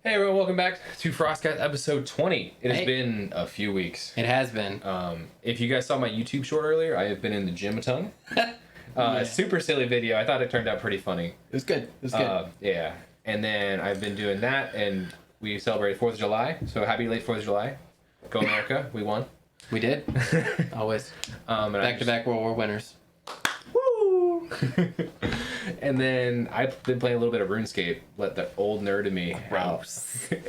Hey everyone, welcome back to FrostCast episode 20. It has been a few weeks. It has been. If you guys saw my YouTube short earlier, I have been in the gym a ton. Yeah. Super silly video. I thought it turned out pretty funny. It was good. It was good. Yeah. And then I've been doing that, and we celebrated 4th of July. So happy late 4th of July. Go America. We won. We did. Always. And Back-to-back World War winners. Woo! And then I've been playing a little bit of RuneScape. Let the old nerd in me out.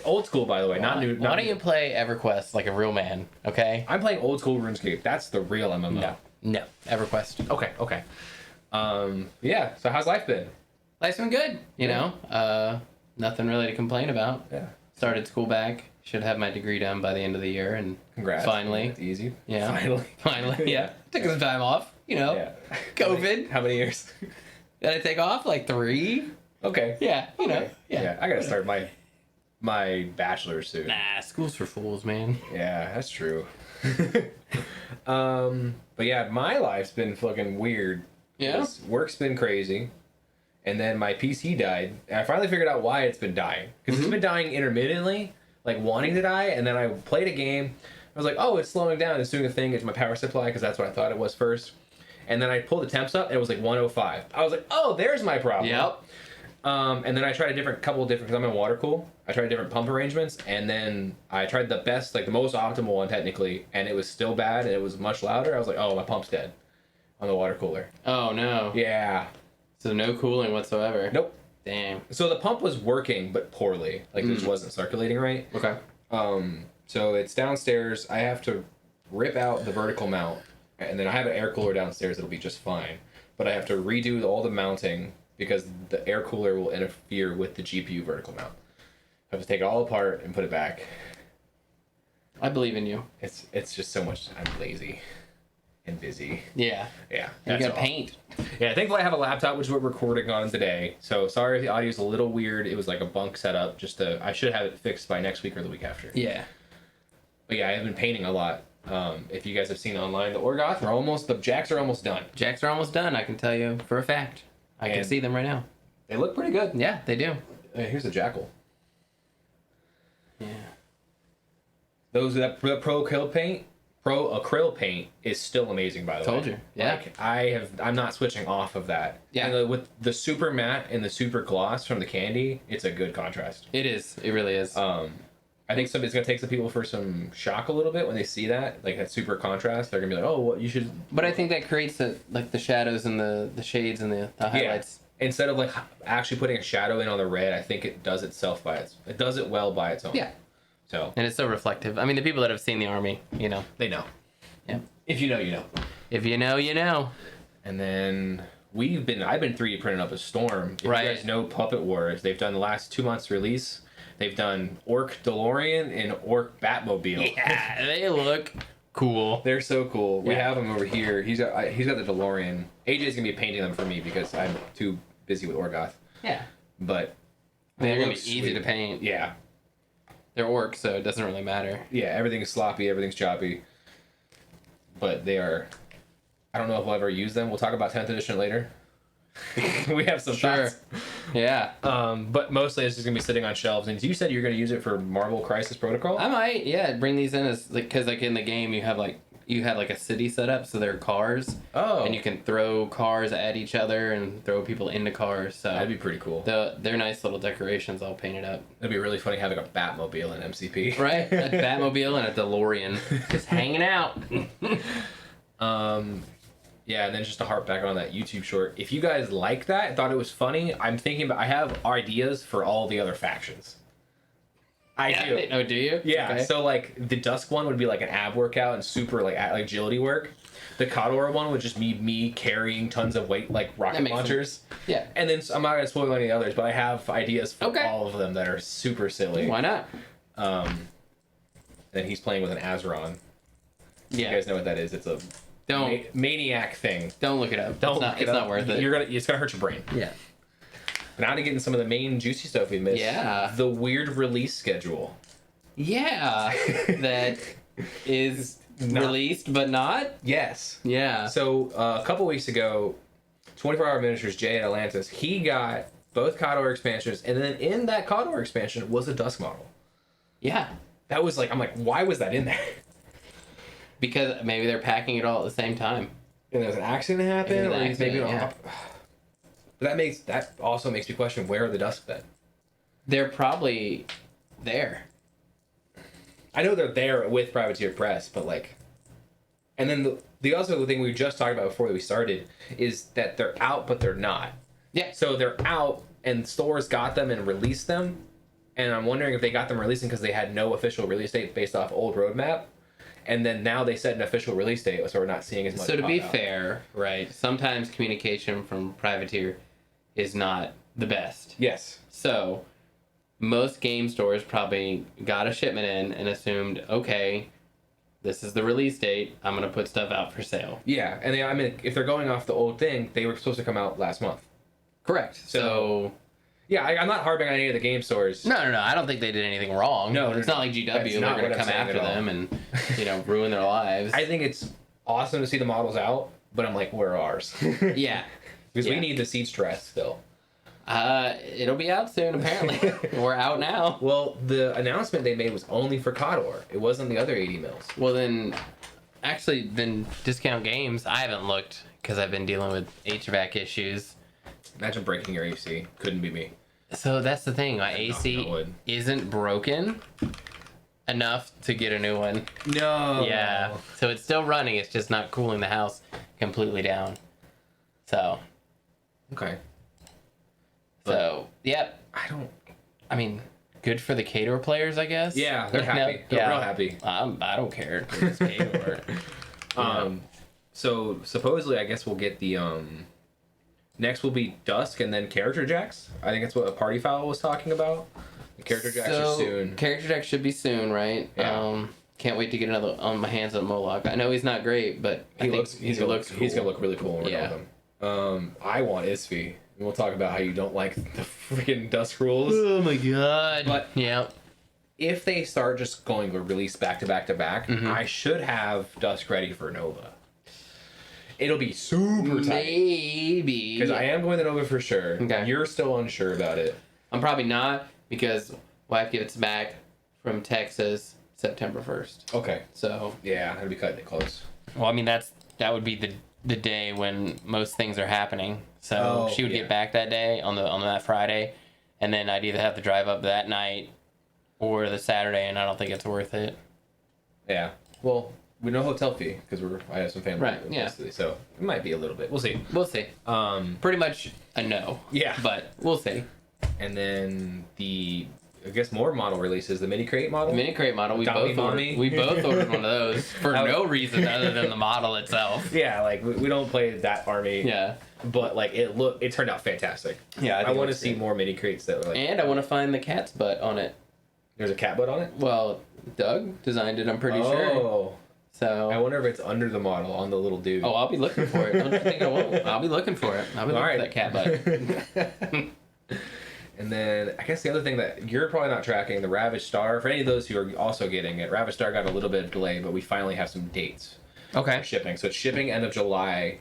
Old school, by the way, not new. Why don't you play EverQuest like a real man, okay? I'm playing old school RuneScape. That's the real MMO. No. EverQuest. Okay. Yeah, so how's life been? Life's been good, you know? Nothing really to complain about. Yeah. Started school back. Should have my degree done by the end of the year, and Congrats. finally. It's easy. Yeah. Finally, yeah. Took some time off, you know? Yeah. COVID. How many years? Did I take off? Like 3? Okay. Yeah, you know. Yeah. I gotta start my bachelor's soon. Nah, school's for fools, man. Yeah, that's true. But yeah, my life's been fucking weird. Yeah? Work's been crazy. And then my PC died. And I finally figured out why it's been dying. Because it's been dying intermittently, like wanting to die. And then I played a game. I was like, oh, it's slowing down. It's doing a thing. It's my power supply, because that's what I thought it was first. And then I pulled the temps up, and it was like 105. I was like, oh, there's my problem. Yep. And then I tried couple different, because I'm in water cool. I tried different pump arrangements, and then I tried the best, like the most optimal one technically, and it was still bad, and it was much louder. I was like, oh, my pump's dead on the water cooler. Oh, no. Yeah. So no cooling whatsoever. Nope. Damn. So the pump was working, but poorly. Like it just wasn't circulating right. Okay. So it's downstairs. I have to rip out the vertical mount, and then I have an air cooler downstairs that'll be just fine. But I have to redo all the mounting because the air cooler will interfere with the GPU vertical mount. I have to take it all apart and put it back. I believe in you. It's just so much. I'm lazy and busy. Yeah. Yeah. You gotta all. paint. Yeah, thankfully I have a laptop, which is what we're recording on today. So sorry if the audio's a little weird. It was like a bunk setup. I should have it fixed by next week or the week after. Yeah. But yeah, I have been painting a lot. If you guys have seen online, the jacks are almost done. Jacks are almost done, I can tell you for a fact. I can see them right now. They look pretty good. Yeah, they do. Here's the jackal. Yeah. That pro acrylic paint is still amazing, by the way. Told you. Yeah. Like, I'm not switching off of that. Yeah. And with the super matte and the super gloss from the candy, it's a good contrast. It is. It really is. I think it's gonna take some people for some shock a little bit when they see that, like that super contrast. They're gonna be like, "Oh, what you should." But I think that creates the shadows and the shades and the highlights. Yeah. Instead of like actually putting a shadow in on the red, I think it does itself it does it well by its own. Yeah. So. And it's so reflective. I mean, the people that have seen the army, you know. They know. Yeah. If you know, you know. If you know, you know. And then I've been 3D printing up a storm. If right. You guys know Puppet Wars. They've done the last 2 months release. They've done Orc DeLorean and Orc Batmobile. Yeah, they look cool. They're so cool. We have them over here. He's got the DeLorean. AJ's gonna be painting them for me because I'm too busy with Orgoth. Yeah. But they're gonna be easy to paint. Yeah. They're orcs, so it doesn't really matter. Yeah, everything's sloppy, everything's choppy. But they are. I don't know if we'll ever use them. We'll talk about 10th edition later. We have some thoughts. Yeah. But mostly it's just gonna be sitting on shelves. And you said you're gonna use it for Marvel Crisis Protocol. I might, yeah, bring these in as because like in the game you had like a city set up, so there are cars. Oh. And you can throw cars at each other and throw people into cars. So that'd be pretty cool. They're nice little decorations. All painted up. It'd be really funny having a Batmobile in MCP. Right, a Batmobile and a DeLorean just hanging out. Yeah, and then just to harp back on that YouTube short, if you guys like that and thought it was funny, I'm thinking about, I have ideas for all the other factions. I do. Oh, do you? Yeah, Okay. so like the Dusk one would be like an ab workout and super like agility work. The Codor one would just be me carrying tons of weight like rocket launchers. Yeah. And then I'm not going to spoil any others, but I have ideas for Okay. all of them that are super silly. Why not? Then he's playing with an Azeron. Yeah. You guys know what that is. It's a maniac thing. Don't look it up. It's not worth it. It's gonna hurt your brain. Yeah. Now to get into some of the main juicy stuff we missed. Yeah. The weird release schedule. Yeah. That is released but not. Yes. Yeah. So a couple weeks ago, 24 Hour Miniatures Jay at Atlantis, he got both Cawdor expansions, and then in that Cawdor expansion was a Dusk model. Yeah. That was like, I'm like, why was that in there? Because maybe they're packing it all at the same time. And there was an accident happen, or he's maybe yeah. But that also makes me question, where are the Dusk then? They're probably there. I know they're there with Privateer Press, but like, and then the other thing we just talked about before we started is that they're out, but they're not. Yeah. So they're out, and stores got them and released them, and I'm wondering if they got them releasing because they had no official release date based off old roadmap, and then now they set an official release date, so we're not seeing as much. So to be out. fair, right? Sometimes communication from Privateer is not the best. Yes. So most game stores probably got a shipment in and assumed, okay, this is the release date. I'm gonna put stuff out for sale. Yeah, and I mean, if they're going off the old thing, they were supposed to come out last month. Correct. So yeah, I'm not harping on any of the game stores. No. I don't think they did anything wrong. No, it's not like GW. That's They're not going what to I'm come saying after at all. them and ruin their lives. I think it's awesome to see the models out, but I'm like, where are ours? Yeah, Because we need the Siege dress still. It'll be out soon. Apparently, we're out now. Well, the announcement they made was only for Cawdor. It wasn't the other 80 mils. Well, then Discount Games. I haven't looked because I've been dealing with HVAC issues. Imagine breaking your AC. Couldn't be me. So that's the thing. My AC wood. isn't broken enough to get a new one. No. Yeah. So it's still running. It's just not cooling the house completely down. So. Okay. Yep. I mean, good for the Kador players, I guess. Yeah, they're happy. They're real happy. I don't care. It's Kador. So supposedly, I guess we'll get the next will be Dusk and then character jacks. I think that's what a party foul was talking about. The character jacks are soon. Character jacks should be soon, right? Yeah. Can't wait to get another on my hands on Moloch. I know he's not great, but He's gonna look really cool when we're done with him. I want Isfi. And we'll talk about how you don't like the freaking Dusk rules. Oh my god. But yeah. If they start just going to release back to back to back, I should have Dusk ready for Nova. It'll be super tight. Maybe. Because I am going to Nova for sure. Okay. You're still unsure about it. I'm probably not because wife gets back from Texas September 1st. Okay. So yeah, I'd be cutting it close. well, I mean that would be the day when most things are happening. So she would get back that day on that Friday, and then I'd either have to drive up that night or the Saturday, and I don't think it's worth it. Yeah. Well, we know hotel fee because I have some family. Right, yeah. Custody, so it might be a little bit. We'll see. We'll see. Pretty much a no. Yeah. But we'll see. And then I guess more model releases. The mini crate model. The mini crate model. We Tommy both ordered one of those for no reason other than the model itself. Yeah, like we don't play that army. Yeah. But like it turned out fantastic. Yeah, I want to see more mini crates that were like. And I want to find the cat's butt on it. There's a cat butt on it. Well, Doug designed it. I'm pretty sure. Oh. So. I wonder if it's under the model on the little dude. Oh, I'll be looking for it. Don't you think I won't? I'll be looking for it. I'll be looking for that cat butt. And then I guess the other thing that you're probably not tracking, the Ravage Star. For any of those who are also getting it, Ravage Star got a little bit of delay, but we finally have some dates Okay. for shipping. So it's shipping end of July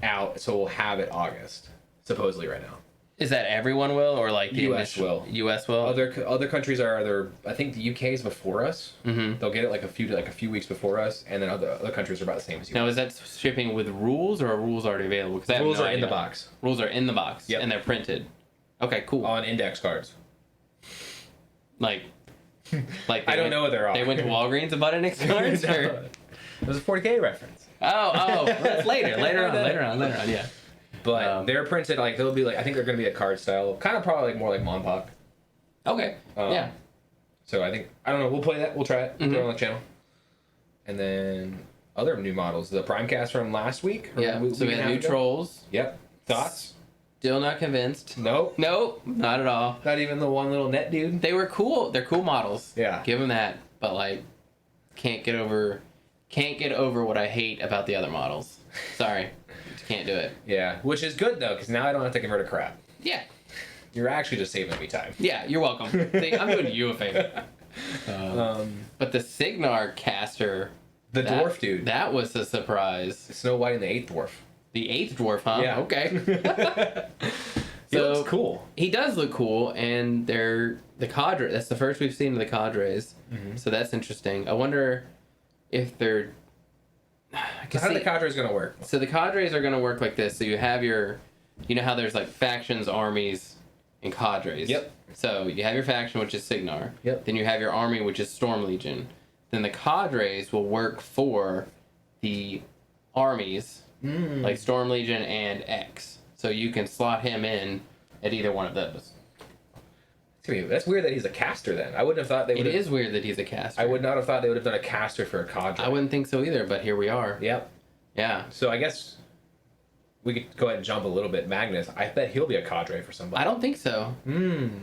out, so we'll have it August, supposedly right now. Is that everyone will, or like the US will. US will. Other countries are either, I think the UK is before us. Mm-hmm. They'll get it like a few weeks before us, and then other countries are about the same as you. Now, is that shipping with rules, or are rules already available? Because Rules are in the box. Rules are in the box. Yep. And they're printed. Okay, cool. On index cards. Like I don't know what they're on. They went to Walgreens and bought index cards, or? It was a 40K reference. Oh, that's later on, yeah. But they're printed like they'll be like I think they're gonna be a card style, kind of probably like more like Monpok. Okay. Yeah. So I don't know. We'll play that. We'll try it. Throw it on the channel. And then other new models, the Primecast from last week. Yeah. So we had new trolls. Yep. Thoughts? Still not convinced. Nope. Nope. Not at all. Not even the one little net dude. They were cool. They're cool models. Yeah. Give them that. But like, can't get over what I hate about the other models. Sorry. Just can't do it. Yeah. Which is good though, because now I don't have to convert a crap. Yeah. You're actually just saving me time. Yeah, you're welcome. See, I'm doing you a favor. But the Signar caster, The dwarf dude. that was a surprise. Snow White and the 8th dwarf. The 8th dwarf, huh? Yeah. Okay. He looks cool. He does look cool, and they're the cadre. That's the first we've seen of the cadres, so that's interesting. I wonder if they're. So how are the cadres going to work? So the cadres are going to work like this. So you have your, you know how there's like factions, armies, and cadres. Yep. So you have your faction, which is Signar. Yep. Then you have your army, which is Storm Legion. Then the cadres will work for the armies, like Storm Legion and X. So you can slot him in at either one of those. That's weird that he's a caster then. I wouldn't have thought they would. It is weird that he's a caster. I would not have thought they would have done a caster for a cadre. I wouldn't think so either, but here we are. Yep. Yeah. So I guess we could go ahead and jump a little bit. Magnus, I bet he'll be a cadre for somebody. I don't think so.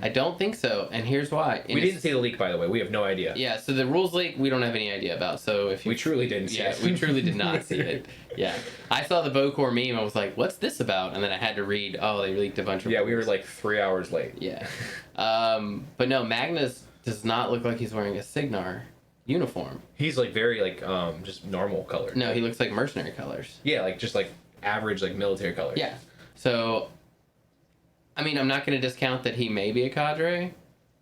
I don't think so, and here's why. We didn't see the leak, by the way. We have no idea. Yeah, so the rules leak, we don't have any idea about. So if we truly didn't see it. Yeah, we truly did not see it. Yeah. I saw the Bokor meme, I was like, what's this about? And then I had to read, oh, they leaked a bunch of rules. We were like 3 hours late. Yeah. But no, Magnus does not look like he's wearing a Signar uniform. He's like very like just normal color. No, he looks like mercenary colors. Yeah, like just like average like military colors. Yeah. So, I mean, I'm not going to discount that he may be a cadre,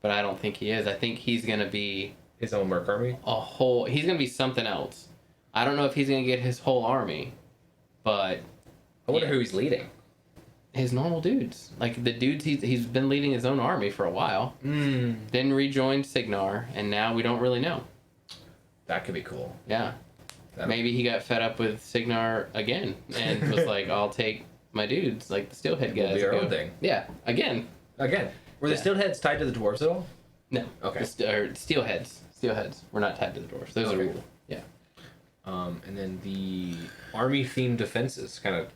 but I don't think he is. I think he's going to be his own merc army. He's going to be something else. I don't know if he's going to get his whole army, but I wonder who he's leading. His normal dudes, like the dudes he's been leading his own army for a while. Then rejoined Signar, and now we don't really know. That could be cool. Yeah. Maybe he got fed up with Signar again and was like, I'll take my dudes, like the Steelhead guys. We'll do our own thing. Yeah, again. Were the Steelheads tied to the dwarves at all? No. Okay. Steelheads. We're not tied to the dwarves. Those are rule. Yeah. And then the army-themed defenses, kind of,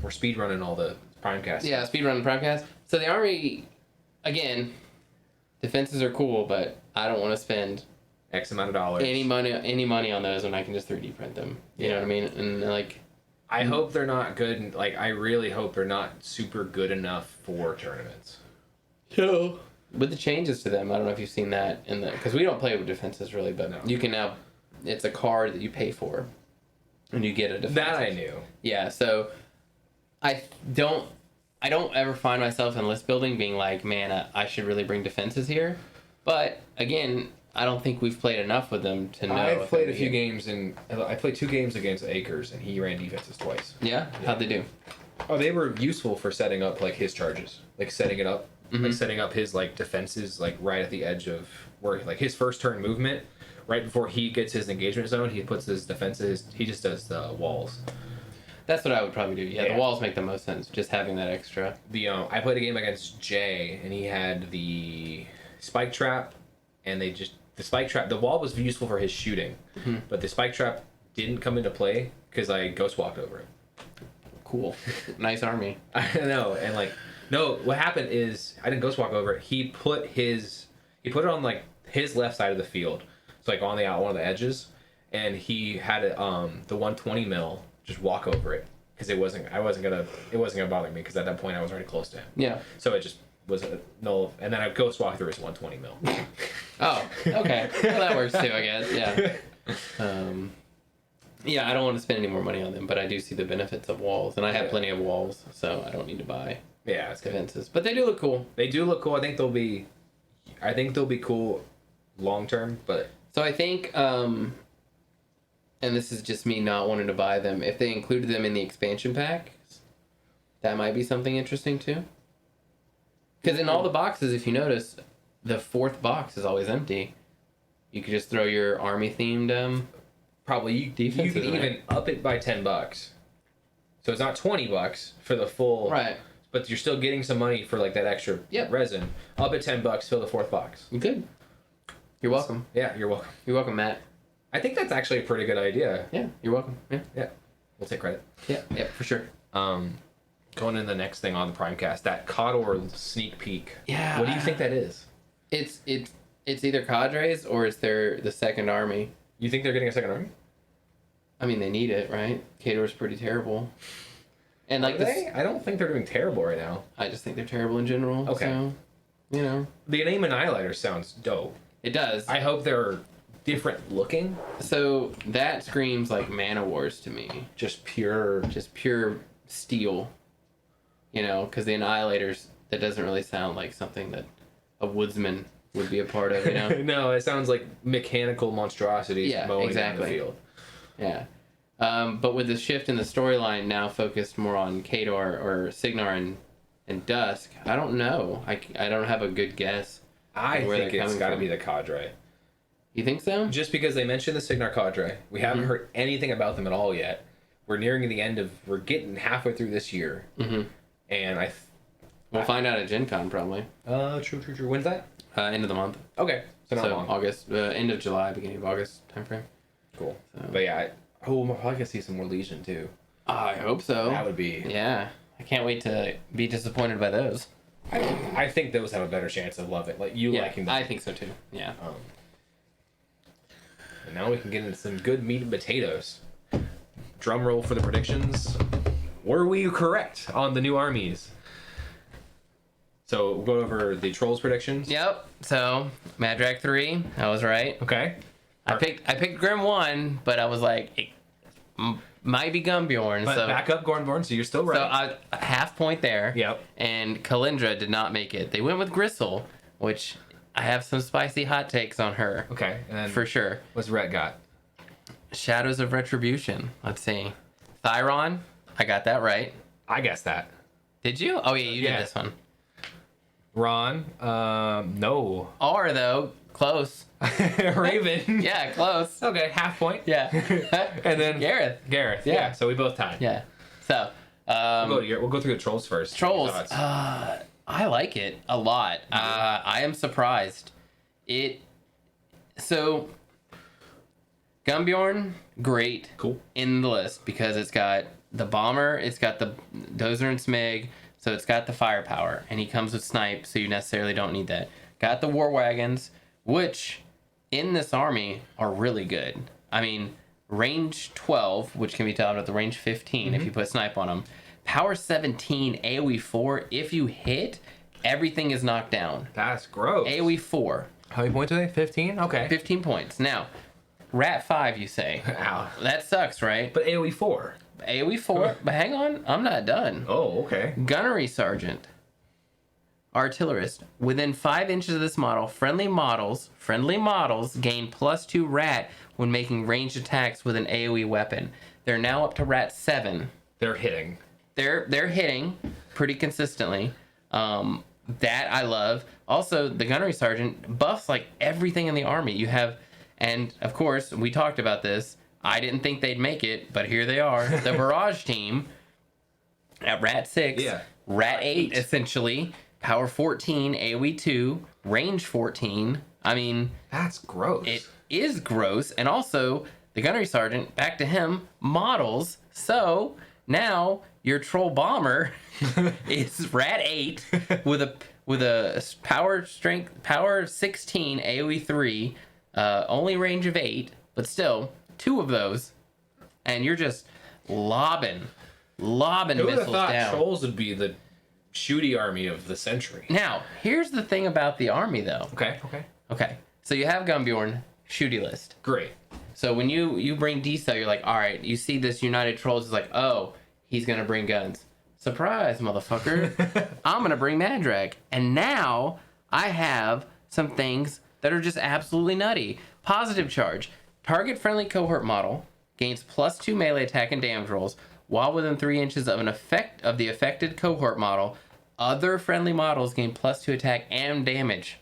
we're speedrunning all the Primecast. Yeah, speedrunning Primecast. So the army, again, defenses are cool, but I don't want to spend X amount of dollars. Any money on those when I can just 3D print them. You know what I mean? And like, I hope they're not good. Like, I really hope they're not super good enough for tournaments. So with the changes to them, I don't know if you've seen that in the, because we don't play with defenses really, but you can now. It's a card that you pay for, and you get a defense. That I knew. Yeah. So I don't ever find myself in list building being like, man, I should really bring defenses here. But again, I don't think we've played enough with them to know. I've played a few games, and I played 2 games against Akers, and he ran defenses twice. Yeah? How'd they do? Oh, they were useful for setting up like his charges, like setting it up, like setting up his like defenses, like right at the edge of where like his first turn movement, right before he gets his engagement zone, he puts his defenses. He just does the walls. That's what I would probably do. Yeah, the walls make the most sense. Just having that extra. I played a game against Jay, and he had the spike trap, and the spike trap. The wall was useful for his shooting, but the spike trap didn't come into play because I ghost walked over it. Cool, nice army. I know, and like, no, what happened is I didn't ghost walk over it. He put it on like his left side of the field, so like on one of the edges, and he had it the 120 mil just walk over it because it wasn't gonna bother me because at that point I was already close to him. Yeah. So it just was a null, and then I ghost walk through his 120 mil. Oh, okay. Well, that works too, I guess. Yeah. Yeah, I don't want to spend any more money on them, but I do see the benefits of walls, and I have plenty of walls, so I don't need to buy defenses. But they do look cool. They do look cool. I think they'll be cool long term, but so I think and this is just me not wanting to buy them. If they included them in the expansion pack, that might be something interesting too. Because in all the boxes, if you notice, the 4th box is always empty. You could just throw your army themed probably you could even up it by $10. So it's not $20 for the full, right? But you're still getting some money for like that extra resin. Up at $10, fill the 4th box. Good. You're welcome. Yeah, you're welcome. You're welcome, Matt. I think that's actually a pretty good idea. Yeah, you're welcome. Yeah. We'll take credit. Yeah, for sure. Going into the next thing on the Primecast, that Codor sneak peek. Yeah. What do you think that is? It's either cadres or it's the second army. You think they're getting a second army? I mean, they need it, right? Cador's pretty terrible. And like I don't think they're doing terrible right now. I just think they're terrible in general. Okay. So, you know. The name Annihilator sounds dope. It does. I hope they're different looking. So that screams like Mana Wars to me. Just pure steel. You know, because the Annihilators, that doesn't really sound like something that a woodsman would be a part of, you know? No, it sounds like mechanical monstrosities mowing down the field. Yeah. But with the shift in the storyline now focused more on Kador or Signar and Dusk, I don't know. I don't have a good guess. I think it's got to be the cadre. You think so? Just because they mentioned the Signar cadre. We haven't heard anything about them at all yet. We're nearing the end of... We're getting halfway through this year. Mm-hmm. And we'll find out at Gen Con, probably. True. When's that? End of the month. Okay. So not long. August. End of July, beginning of August timeframe. Cool. So. But yeah, I'm probably going to see some more Legion, too. I hope so. That would be... Yeah. I can't wait to be disappointed by those. I think those have a better chance of loving, like you liking them. I think so too. Yeah. And now we can get into some good meat and potatoes. Drum roll for the predictions. Were we correct on the new armies? So we'll go over the Trolls predictions. Yep. So Madrak 3, I was right. Okay. I picked Grim 1, but I was like, it might be Gumbjorn. But so back up Gornborn, so you're still right. So a half point there. Yep. And Kalindra did not make it. They went with Gristle, which I have some spicy hot takes on her. Okay. And then for sure. What's Rhett got? Shadows of Retribution. Let's see. Thyron, I got that right. I guessed that. Did you? Oh yeah, you did this one. Ron, no. R though, close. Raven. Yeah, close. Okay, half point. Yeah. And then Gareth. Yeah. So we both tied. Yeah. So we'll go through the Trolls first. Trolls. I like it a lot. I am surprised. So Gumbjorn, great. Cool. In the list because it's got the bomber, it's got the Dozer and Smig, so it's got the firepower, and he comes with snipe, so you necessarily don't need that. Got the war wagons, which in this army are really good. I mean, range 12, which can be topped at the range 15 if you put snipe on them. Power 17, AoE 4. If you hit, everything is knocked down. That's gross. AoE 4. How many points are they? 15? Okay. 15 points. Now, Rat 5, you say. Ow. That sucks, right? But AoE 4. AoE 4. But hang on, I'm not done. Oh, okay. Gunnery Sergeant. Artillerist. Within 5 inches of this model, friendly models gain +2 rat when making ranged attacks with an AoE weapon. They're now up to rat 7. They're hitting. They're hitting pretty consistently. That I love. Also, the Gunnery Sergeant buffs like everything in the army. You have, and of course, we talked about this. I didn't think they'd make it, but here they are. The Barrage team at rat 6. Yeah. Rat 8, essentially. Power 14, AoE 2, range 14. I mean... That's gross. It is gross. And also, the Gunnery Sergeant, back to him, models. So, now, your Troll Bomber is rat 8 with a power 16, AoE 3, only range of 8, but still, 2 of those. And you're just lobbing missiles down. Trolls would be the shooty army of the century? Now, here's the thing about the army, though. Okay. So you have Gumbjorn, shooty list. Great. So when you bring D-Cell, you're like, all right, you see this United Trolls, is like, oh, he's going to bring guns. Surprise, motherfucker. I'm going to bring Madrak. And now I have some things that are just absolutely nutty. Positive charge. Target friendly cohort model gains +2 melee attack and damage rolls while within 3 inches of the affected cohort model. Other friendly models gain +2 attack and damage.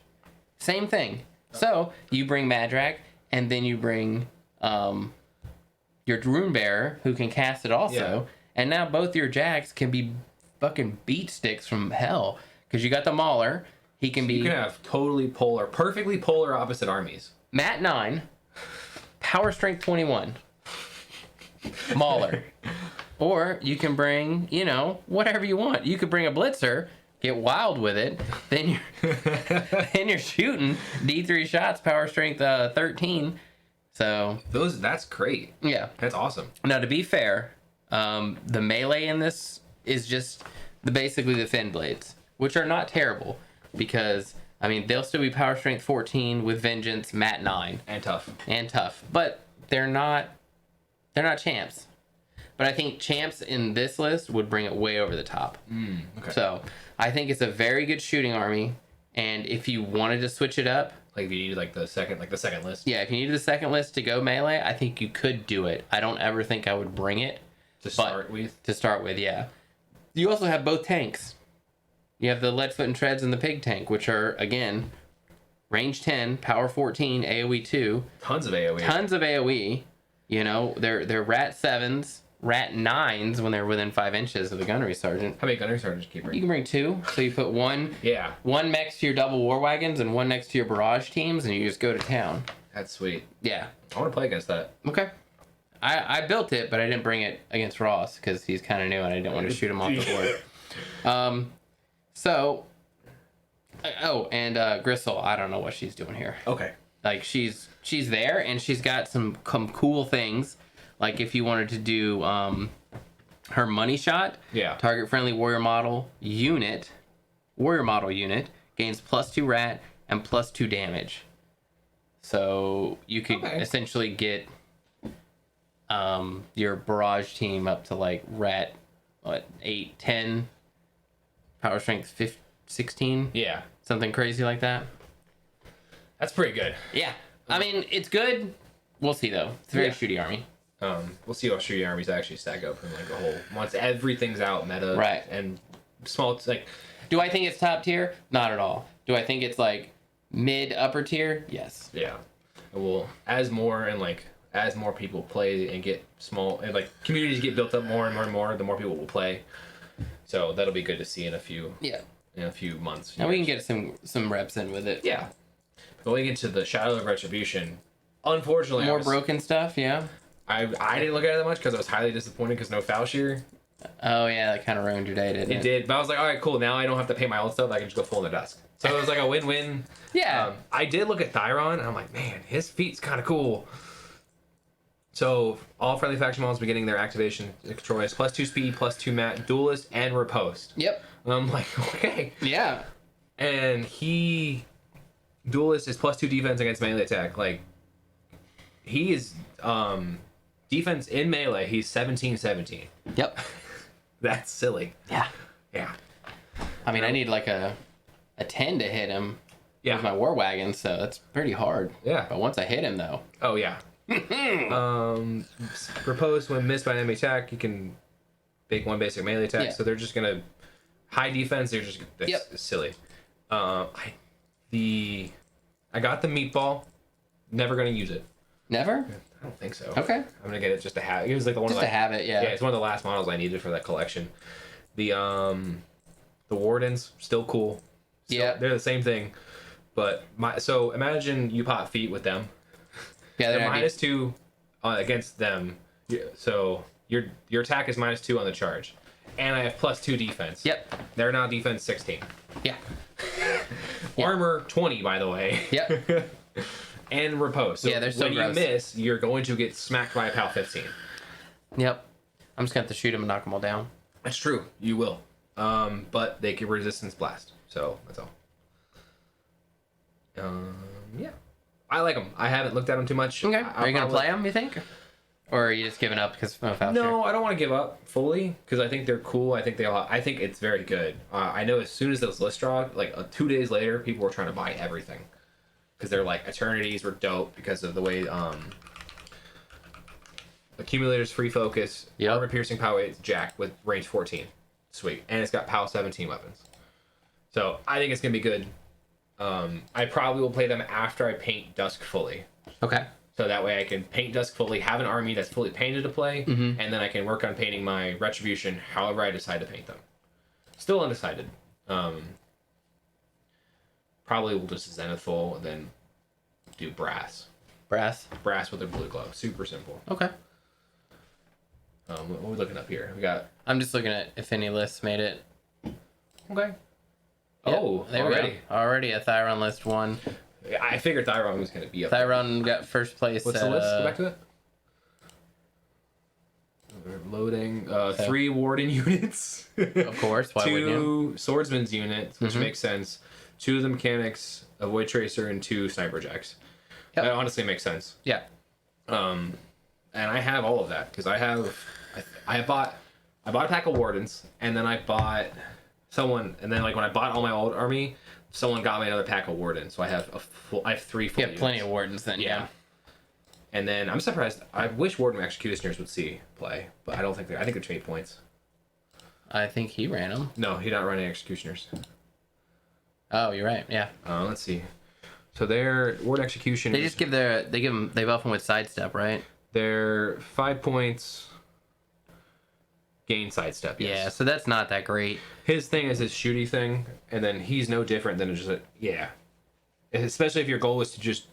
Same thing. So you bring Madrak, and then you bring your Rune Bearer, who can cast it also. Yeah. And now both your Jacks can be fucking beat sticks from hell. Because you got the Mauler. He can be... You can have perfectly polar opposite armies. Mat 9, Power Strength 21, Mauler. Or you can bring, whatever you want. You could bring a Blitzer, get wild with it, then you're shooting D3 shots, Power Strength 13. So that's great. Yeah, that's awesome. Now, to be fair, the melee in this is just basically the Thin Blades, which are not terrible because they'll still be Power Strength 14 with Vengeance, Mat 9, and tough. But they're not champs. But I think champs in this list would bring it way over the top. Okay. So, I think it's a very good shooting army, and if you wanted to switch it up, Like if you need the second list. yeah, if you needed the second list to go melee, I think you could do it. I don't ever think I would bring it To start with. To start with, yeah. You also have both tanks. You have the Leadfoot and Treads and the Pig tank, which are, again, range 10, power 14, AoE 2. Tons of AoE. Tons of AoE. You know, they're rat 7s, rat 9s when they're within 5 inches of the gunnery sergeant. How many gunnery sergeants can you bring? You can bring 2. So you put one next to your double war wagons and one next to your barrage teams, and you just go to town. That's sweet. Yeah. I want to play against that. Okay. I built it, but I didn't bring it against Ross because he's kind of new and I didn't want to shoot him off the board. And Gristle, I don't know what she's doing here. Okay. Like she's there and she's got some cool things. Like if you wanted to do her money shot, target friendly warrior model unit gains +2 rat and +2 damage. So you could essentially get your barrage team up to like rat 8, 10, power strength 16, something crazy like that. That's pretty good. Yeah, I mean it's good. We'll see though. It's a very shooty army. We'll see how shooty armies actually stack up in like a whole once everything's out meta, right? And small like. Do I think it's top tier? Not at all. Do I think it's like mid upper tier? Yes. Yeah. Well, as more people play and get small and like communities get built up more and more and more, the more people will play. So that'll be good to see in a few months. And we can get some reps in with it. Yeah. Going into the Shadow of Retribution, unfortunately, more broken stuff. Yeah. I didn't look at it that much because I was highly disappointed because no foul shear. Oh yeah, that kind of ruined your day, didn't it? It did, but I was like, all right, cool. Now I don't have to pay my old stuff. I can just go full in the dusk. So it was like a win-win. Yeah. I did look at Thyron, and I'm like, man, his feat's kind of cool. So all friendly faction models beginning their activation control is +2 speed, +2 mat, duelist, and riposte. Yep. And I'm like, okay. Yeah. And duelist is +2 defense against melee attack. Like, he is defense in melee. He's 17-17. Yep. That's silly. Yeah. Yeah. I mean, I need like a 10 to hit him with my war wagon, so that's pretty hard. Yeah. But once I hit him, though. Oh, yeah. Riposte, when missed by an enemy attack, you can make one basic melee attack. Yeah. So they're just going to... High defense, they're just... That's silly. I got the meatball. Never going to use it. Never? I don't think so. Okay. I'm gonna get it just to have it. It was like the one just to have it, yeah. Yeah, it's one of the last models I needed for that collection. The Wardens, still cool. Yeah. They're the same thing. But so imagine you pop feet with them. Yeah, they're -2 against them. So your attack is -2 on the charge. And I have +2 defense. Yep. They're now defense 16. Yeah. Armor 20, by the way. Yep. And riposte. So they're so when gross. you miss, you're going to get smacked by a PAL 15. Yep. I'm just going to have to shoot them and knock them all down. That's true. You will. But they can resistance blast. So that's all. Yeah. I like them. I haven't looked at them too much. Okay. Are you going to play them, you think? Or are you just giving up because of foul share? No, I don't want to give up fully because I think they're cool. I think it's very good. I know as soon as those list draw, like 2 days later, people were trying to buy everything. Because they're like eternities were dope because of the way accumulators free focus, armor piercing power 8 jack with range 14, sweet, and it's got PAL 17 weapons. So I think it's gonna be good. I probably will play them after I paint Dusk fully. Okay. So that way I can paint Dusk fully, have an army that's fully painted to play, and then I can work on painting my Retribution however I decide to paint them. Still undecided. Probably we'll just Zenith full and then do brass. Brass with a blue glow. Super simple. Okay. What are we looking up here? We got. I'm just looking at if any lists made it. Okay. Yep, oh, there already. We go. Already a Thyron list won. Yeah, I figured Thyron was going to be up. Thyron got first place. What's the list? Go back to it. We're loading 3 Warden units. Of course. Why wouldn't you? 2 Swordsman's units, which makes sense. 2 of the mechanics, a Void Tracer, and 2 Sniper Jacks. Yep. That honestly makes sense. Yeah. And I have all of that because I bought a pack of Wardens, and then I bought someone, and then like when I bought all my old army, someone got me another pack of Warden, so I have 3 full. You have plenty of Wardens then. Yeah. And then I'm surprised. I wish Warden Executioners would see play, but I don't think I think they're 8 points. I think he ran them. No, he's not running Executioners. Oh, you're right. Yeah. Let's see. So they're Warden Executioners. They buff them with sidestep, right? They're 5 points. Gain sidestep. Yes. Yeah. So that's not that great. His thing is his shooty thing, and then he's no different than just especially if your goal is to just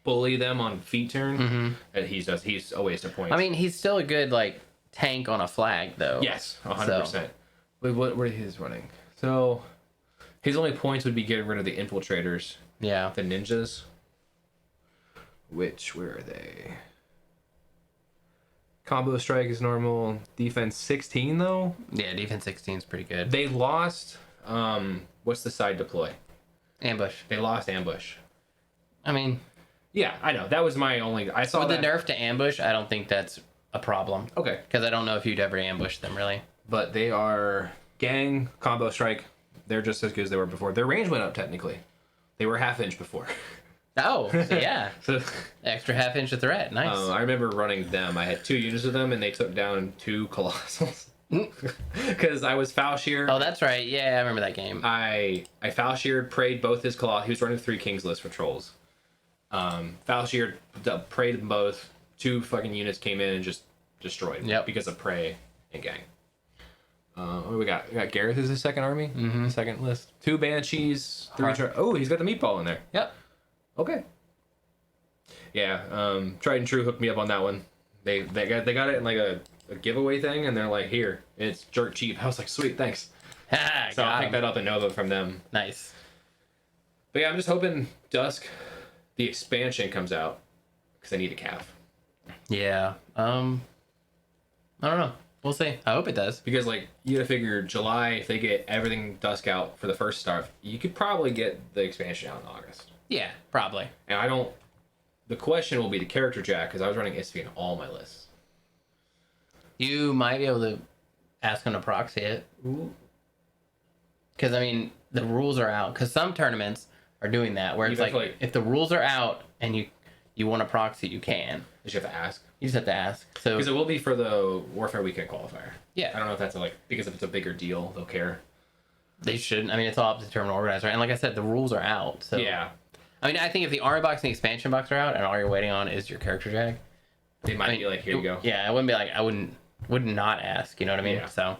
bully them on feet turn. And he's a waste of points. I mean, he's still a good like tank on a flag though. Yes, 100%. Wait, what is his running? So his only points would be getting rid of the infiltrators. Yeah. The ninjas. Where are they? Combo strike is normal. Defense 16 though. Yeah, defense 16 is pretty good. They lost. What's the side deploy? Ambush. They lost ambush. I mean. Yeah, I know. That was my only. I saw with that. the nerf to ambush, I don't think that's a problem. Okay. Because I don't know if you'd ever ambush them really. But they are gang combo strike. They're just as good as they were before. Their range went up technically. They were half-inch before. Oh, so yeah. So, extra half-inch of threat. Nice. I remember running them. I had 2 units of them, and they took down 2 colossals. Because I was foul shear. Oh, that's right. Yeah, I remember that game. I foul sheared, prayed both his colossals. He was running 3 Kings list for trolls. Foul sheared, prayed them both. 2 fucking units came in and just destroyed. Yep. Because of prey and gang. What do we got? We got Gareth as his second army. Second list. 2 banshees. 3. Oh, he's got the meatball in there. Yep. Okay. Yeah. Tried and True hooked me up on that one. They got it in like a giveaway thing, and they're like, here, it's jerk cheap. I was like, sweet, thanks. So I'll pick that up and Nova from them. Nice. But yeah, I'm just hoping Dusk, the expansion comes out, because I need a calf. Yeah. I don't know. We'll see. I hope it does. Because like you gotta figure July, if they get everything Dusk out for the first start, you could probably get the expansion out in August. Yeah, probably. And the question will be the character jack, because I was running Isfi in all my lists. You might be able to ask them to proxy it. Because, I mean, the rules are out. Because some tournaments are doing that, where it's like, if the rules are out and you want to proxy, you can. You just have to ask. You just have to ask. So because it will be for the Warfare Weekend qualifier. Yeah. I don't know if that's because if it's a bigger deal, they'll care. They shouldn't. I mean, it's all up to the tournament organizer. And like I said, the rules are out. So yeah. I mean, I think if the army box and the expansion box are out and all you're waiting on is your character jag, they might be like, here you go. Yeah, I wouldn't be like, I would not ask. You know what I mean? Yeah. So.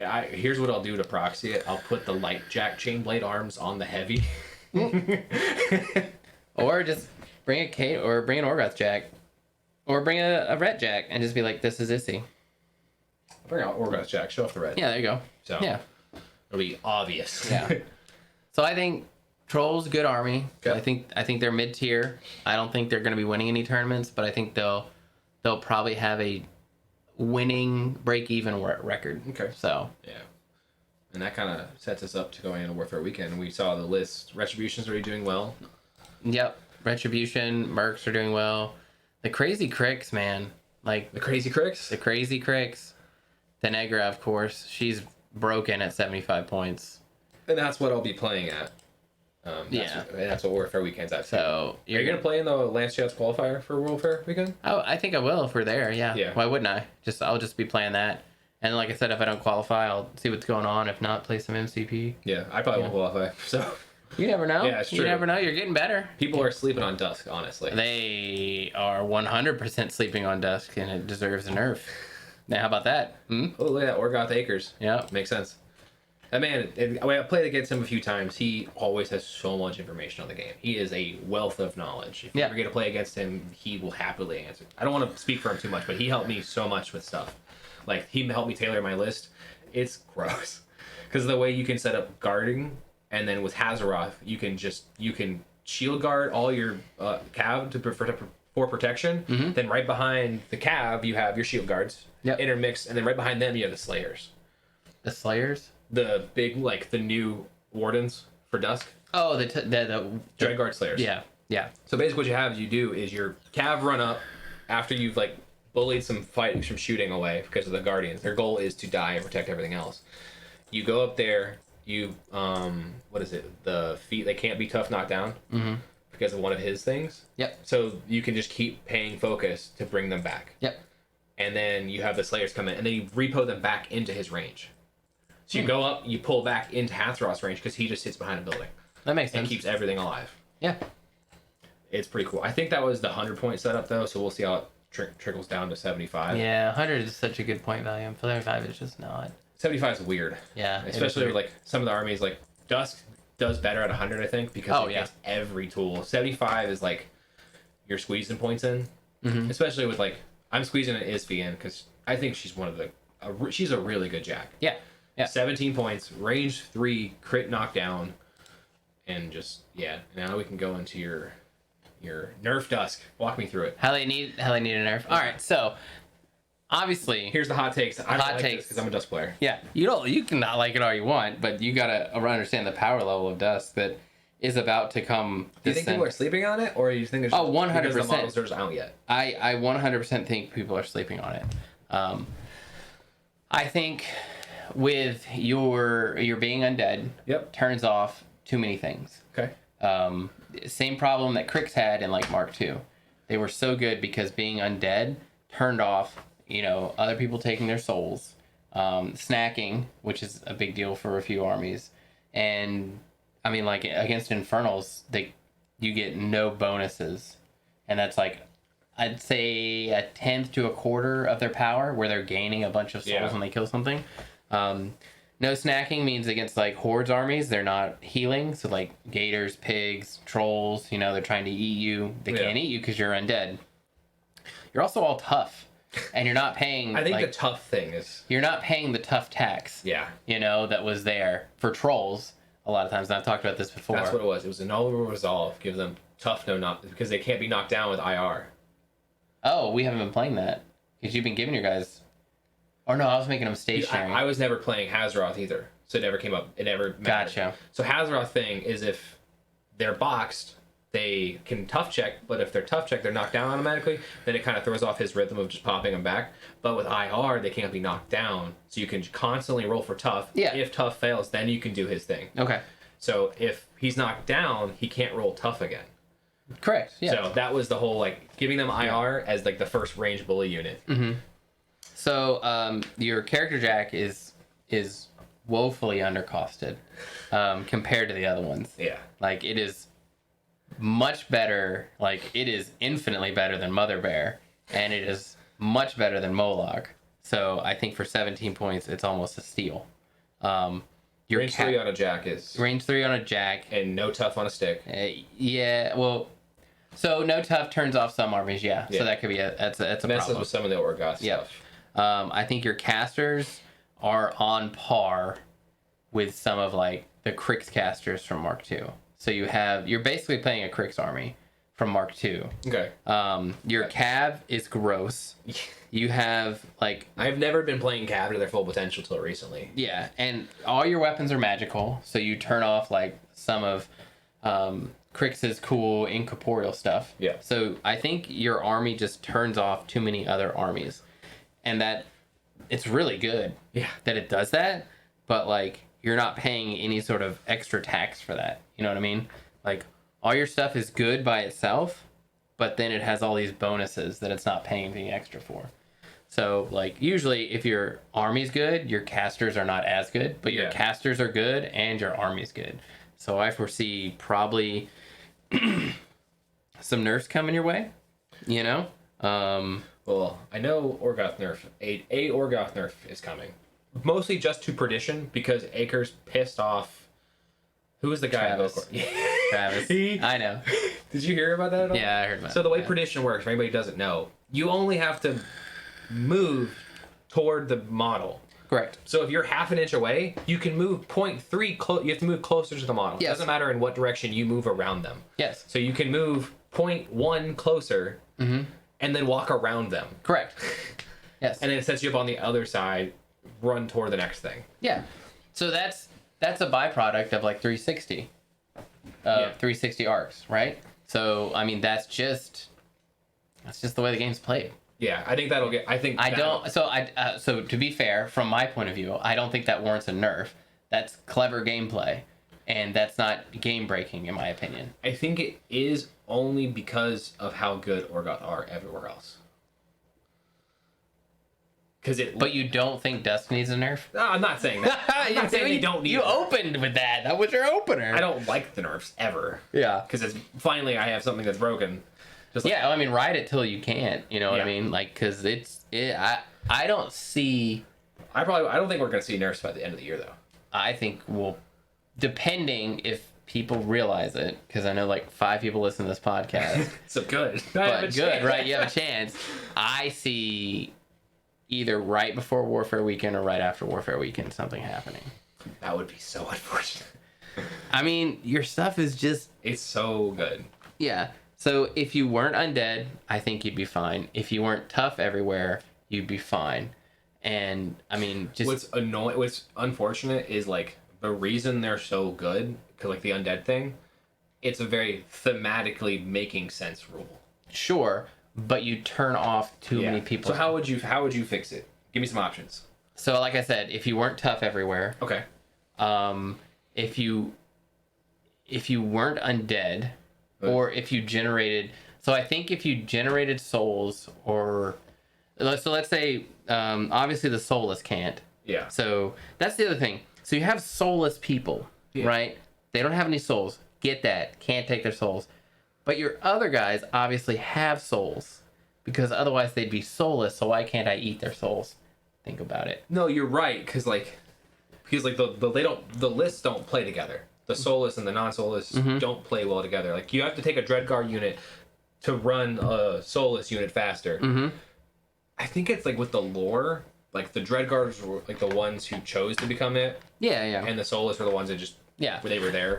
Yeah, here's what I'll do to proxy it. I'll put the light jack chain blade arms on the heavy. Or just bring a Kate or bring an Orgoth jack. Or bring a red jack and just be like, this is Issy. Bring out Orgoth jack, show off the red. Yeah, there you go. So yeah. It'll be obvious. Yeah. So I think Trolls, good army. Okay. I think they're mid tier. I don't think they're going to be winning any tournaments, but I think they'll probably have a winning break even record. Okay. So yeah. And that kind of sets us up to going into Warfare Weekend. We saw the list. Retribution's already doing well. Yep. Retribution, Mercs are doing well. The Crazy Cricks, man. Like the Crazy Cricks? The Crazy Cricks. The Negra, of course. She's broken at 75 points. And that's what I'll be playing at. That's what Warfare Weekend's at. So are you gonna play in the Lance Chats qualifier for Warfare Weekend? Oh, I think I will if we're there. Yeah. Yeah. Why wouldn't I? I'll just be playing that. And like I said, if I don't qualify, I'll see what's going on. If not, play some MCP. Yeah, I probably won't qualify. So you never know. Yeah, it's true. You never know. You're getting better. People are sleeping on Dusk, honestly. They are 100% sleeping on Dusk, and it deserves a nerf. Now, how about that? Oh, look at that Orgoth Acres. Yeah, makes sense. That man, I played against him a few times. He always has so much information on the game. He is a wealth of knowledge. If you ever get to play against him, he will happily answer. I don't want to speak for him too much, but he helped me so much with stuff. Like, he helped me tailor my list. It's gross. Because of the way you can set up guarding, and then with Hazaroth, you can shield guard all your cav for protection. Mm-hmm. Then right behind the cav, you have your shield guards intermixed, and then right behind them, you have the Slayers. The Slayers? The big, like, the new Wardens for Dusk. Oh, the Dreadguard Slayers. Yeah, yeah. So basically what you do is your cav run up after you've, like, bullied some shooting away because of the Guardians. Their goal is to die and protect everything else. You go up there. You what is it? The feet, they can't be tough knocked down because of one of his things. Yep. So you can just keep paying focus to bring them back. Yep. And then you have the Slayers come in, and then you repo them back into his range. So you go up, you pull back into Hathraw's range because he just sits behind a building. That makes sense. And keeps everything alive. Yeah. It's pretty cool. I think that was the 100-point setup, though, so we'll see how it trickles down to 75. Yeah, 100 is such a good point value. 75 is just not. 75 is weird. Yeah. Especially with, like, some of the armies, like, Dusk does better at 100, I think, because it gets every tool. 75 is, like, you're squeezing points in. Mm-hmm. Especially with, like, I'm squeezing an Isfi in because I think she's one of the... she's a really good Jack. Yeah. Yeah. 17 points, range 3, crit knockdown, and just, yeah. Now we can go into your nerf Dusk. Walk me through it. How they need a nerf. All right, so obviously here's the hot takes. I don't like this because I'm a Dusk player. Yeah, you can not like it all you want, but you gotta understand the power level of Dusk that is about to come. Do you think people are sleeping on it, or do you think it's just 100%. because the models aren't out yet? I 100% think people are sleeping on it. I think with your being undead, turns off too many things. Okay. Same problem that Crix had in like Mark II. They were so good because being undead turned off, other people taking their souls, snacking, which is a big deal for a few armies, and I mean, like against Infernals, you get no bonuses, and that's like, I'd say a tenth to a quarter of their power, where they're gaining a bunch of souls when they kill something. No snacking means against like Horde's armies, they're not healing. So like gators, pigs, trolls, they're trying to eat you. They can't eat you because you're undead. You're also all tough, and you're not paying. I think the tough thing is you're not paying the tough tax. Yeah. That was there for trolls a lot of times. And I've talked about this before. That's what it was. It was an all resolve. Give them tough, because they can't be knocked down with IR. Oh, we haven't been playing that because you've been giving your guys. Or no, I was making them stationary. I was never playing Hazaroth either, so it never came up. It never mattered. Gotcha. So Hazaroth thing is if they're boxed, they can tough check, but if they're tough check, they're knocked down automatically. Then it kind of throws off his rhythm of just popping them back. But with IR, they can't be knocked down, so you can constantly roll for tough. Yeah. If tough fails, then you can do his thing. Okay. So if he's knocked down, he can't roll tough again. Correct. Yeah. So that was the whole giving them IR as the first range bully unit. Mm-hmm. So your character Jack is woefully undercosted compared to the other ones. Yeah. Like it is much better. Like it is infinitely better than Mother Bear, and it is much better than Moloch. So I think for 17 points, it's almost a steal. Your range 3 on a Jack is range 3 on a Jack, and no tough on a stick. Yeah. Well. So no tough turns off some armies. Yeah. So that could be that's a messes problem. with some of the Orgoth stuff. I think your casters are on par with some of the Crix casters from Mark II. So you're basically playing a Crix army from Mark II. Okay. Your Cav is gross. You have I've never been playing Cav to their full potential till recently. Yeah, and all your weapons are magical, so you turn off some of Crix's cool incorporeal stuff. Yeah. So I think your army just turns off too many other armies. And that it's really good that it does that, but you're not paying any sort of extra tax for that. You know what I mean? All your stuff is good by itself, but then it has all these bonuses that it's not paying anything extra for. So usually if your army's good, your casters are not as good, but your casters are good and your army's good. So I foresee probably some nerfs coming your way, Well, I know Orgoth nerf. A Orgoth nerf is coming. Mostly just to Perdition, because Acre's pissed off. Who was the guy? Travis. Travis. I know. Did you hear about that at all? Yeah, I heard about it. So the way Perdition works, for anybody who doesn't know, you only have to move toward the model. Correct. So if you're half an inch away, you can move 0.3 you have to move closer to the model. Yes. It doesn't matter in what direction you move around them. Yes. So you can move 0.1 closer and then walk around them. Correct. Yes. And then it sets you up on the other side, run toward the next thing. Yeah. So that's a byproduct of 360. 360 arcs, right? So I mean that's just the way the game's played. Yeah, I think that'll get. I think I don't. So to be fair, from my point of view, I don't think that warrants a nerf. That's clever gameplay, and that's not game breaking in my opinion. I think it is only because of how good Orgoth are everywhere else. But you don't think Dusk needs a nerf? No, I'm not saying that. I'm not saying they don't need. You opened with that. That was your opener. I don't like the nerfs ever. Yeah. Because it's finally I have something that's broken. Just like, yeah, I mean, ride it till you can't. You know what I mean? Like, because I don't see. I don't think we're gonna see nerfs by the end of the year though. I think depending if people realize it, because I know like 5 people listen to this podcast. So good. But good, right? You have a chance. I see either right before Warfare Weekend or right after Warfare Weekend something happening. That would be so unfortunate. I mean, your stuff is just... It's so good. Yeah. So if you weren't undead, I think you'd be fine. If you weren't tough everywhere, you'd be fine. And, I mean, just... What's unfortunate is, like, the reason they're so good, because, like, the undead thing, it's a very thematically making sense rule. Sure. But you turn off too many people. So how would you fix it? Give me some options. So like I said, if you weren't tough everywhere. Okay. If you weren't undead, or if you generated. So I think if you generated souls, or so let's say obviously the soulless can't. Yeah. So that's the other thing. So you have soulless people, right? They don't have any souls. Get that? Can't take their souls. But your other guys obviously have souls, because otherwise they'd be soulless. So why can't I eat their souls? Think about it. No, you're right, because the lists don't play together. The soulless and the non-soulless don't play well together. Like, you have to take a Dreadguard unit to run a soulless unit faster. I think it's like with the lore, like the Dreadguards were like the ones who chose to become it. Yeah. And the soulless were the ones that just they were there.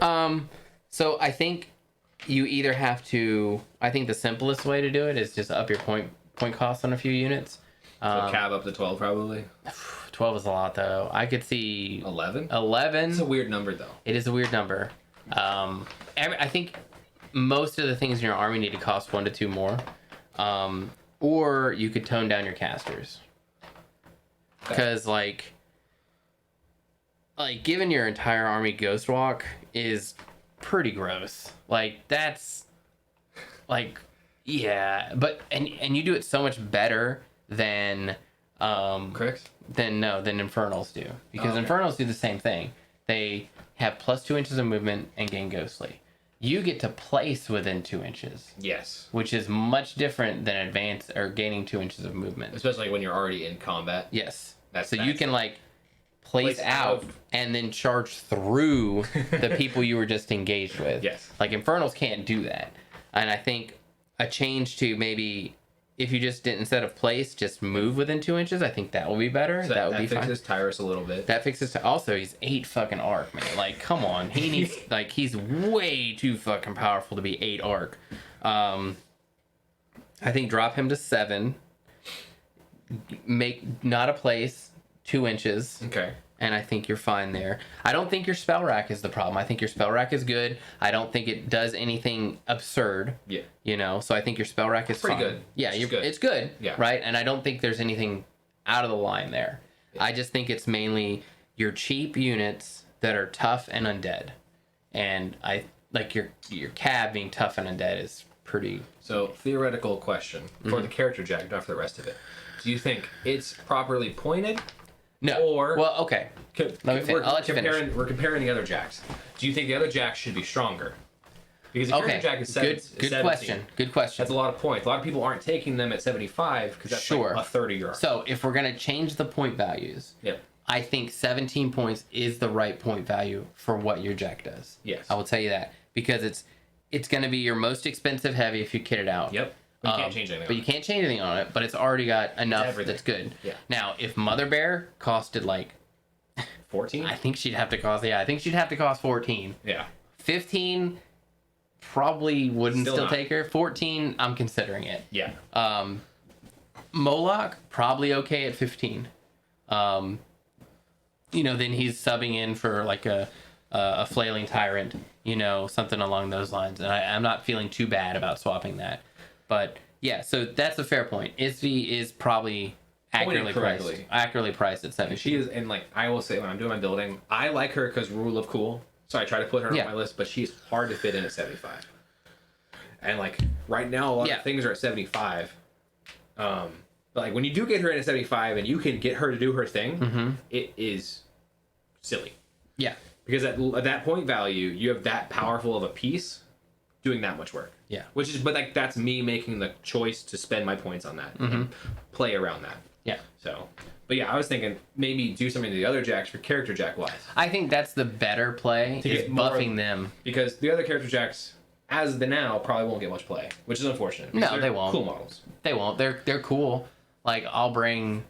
So I think you either have to. I think the simplest way to do it is just up your point cost on a few units. So cab up to 12 probably. 12 is a lot though. I could see 11. 11. It's a weird number though. It is a weird number. I think most of the things in your army need to cost 1 to 2 more, or you could tone down your casters. Because like giving your entire army Ghost Walk is pretty gross. Like, that's like, yeah, but and you do it so much better than Crix? than Infernals do, because Infernals do the same thing. They have plus 2 inches of movement and gain Ghostly. You get to place within 2 inches. Yes. Which is much different than advance or gaining 2 inches of movement. Especially when you're already in combat. Yes. You can like place out and then charge through the people you were just engaged with. Yes. Like Infernals can't do that. And I think a change to maybe if you just did, instead of place, just move within 2 inches, I think that will be better. So that would be fine. That fixes Tyrus a little bit. That fixes also he's 8 fucking arc, man. Like, come on. He needs like he's way too fucking powerful to be 8 arc. I think drop him to 7. Make not a place, 2 inches. Okay. And I think you're fine there. I don't think your spell rack is the problem. I think your spell rack is good. I don't think it does anything absurd. Yeah. You know, so I think your spell rack is pretty fine. good. Yeah, good. It's good. Yeah. Right? And I don't think there's anything out of the line there. Yeah. I just think it's mainly your cheap units that are tough and undead. And I like your cab being tough and undead is pretty. So, theoretical question for the character jack, not for the rest of it. Do you think it's properly pointed? No. Or well, okay. Let me finish. I'll let you finish. We're comparing the other jacks. Do you think the other jack should be stronger? Because the character jack is 17. Question. Good question. That's a lot of points. A lot of people aren't taking them at 75 because that's like a third of your army. So if we're gonna change the point values, I think 17 points is the right point value for what your jack does. Yes. I will tell you that because it's gonna be your most expensive heavy if you kit it out. Yep. But you can't change anything. But you can't change anything on it. But it's already got enough that's good. Yeah. Now, if Mother Bear costed like 14, I think she'd have to cost. Yeah, I think she'd have to cost 14. Yeah. 15 probably wouldn't still take her. 14, I'm considering it. Yeah. Moloch probably okay at 15. You know, then he's subbing in for like a flailing tyrant. You know, something along those lines. And I'm not feeling too bad about swapping that. But Yeah, so that's a fair point. Izzy is probably accurately priced at 70. She is, and like I will say, when I'm doing my building, I like her because rule of cool. So I try to put her on my list, but she's hard to fit in at 75. And like right now, a lot of things are at 75. But like when you do get her in at 75, and you can get her to do her thing, it is silly. Yeah, because at that point value, you have that powerful of a piece doing that much work. Yeah, but like that's me making the choice to spend my points on that and play around that. Yeah. So, but yeah, I was thinking maybe do something to the other jacks for character jack wise. I think that's the better play, is buffing them. Because the other character jacks, as of the now, probably won't get much play, which is unfortunate. No, they won't. Cool models. They won't. They're cool. Like I'll bring.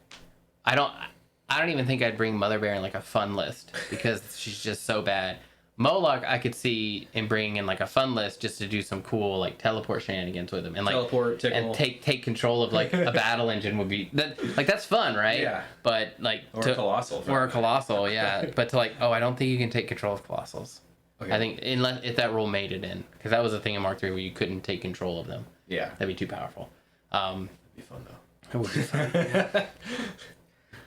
I don't even think I'd bring Mother Bear in like a fun list because she's just so bad. Moloch, I could see in bringing in like a fun list just to do some cool like teleport shenanigans with him and like teleport, tickle. And take control of like a battle engine would be that's fun, right? Yeah. But like a colossal. Or a colossal, yeah. But to like, I don't think you can take control of colossals. Okay. I think unless if that rule made it in, because that was a thing in Mark III where you couldn't take control of them. Yeah. That'd be too powerful. It'd be fun though. It would be fun.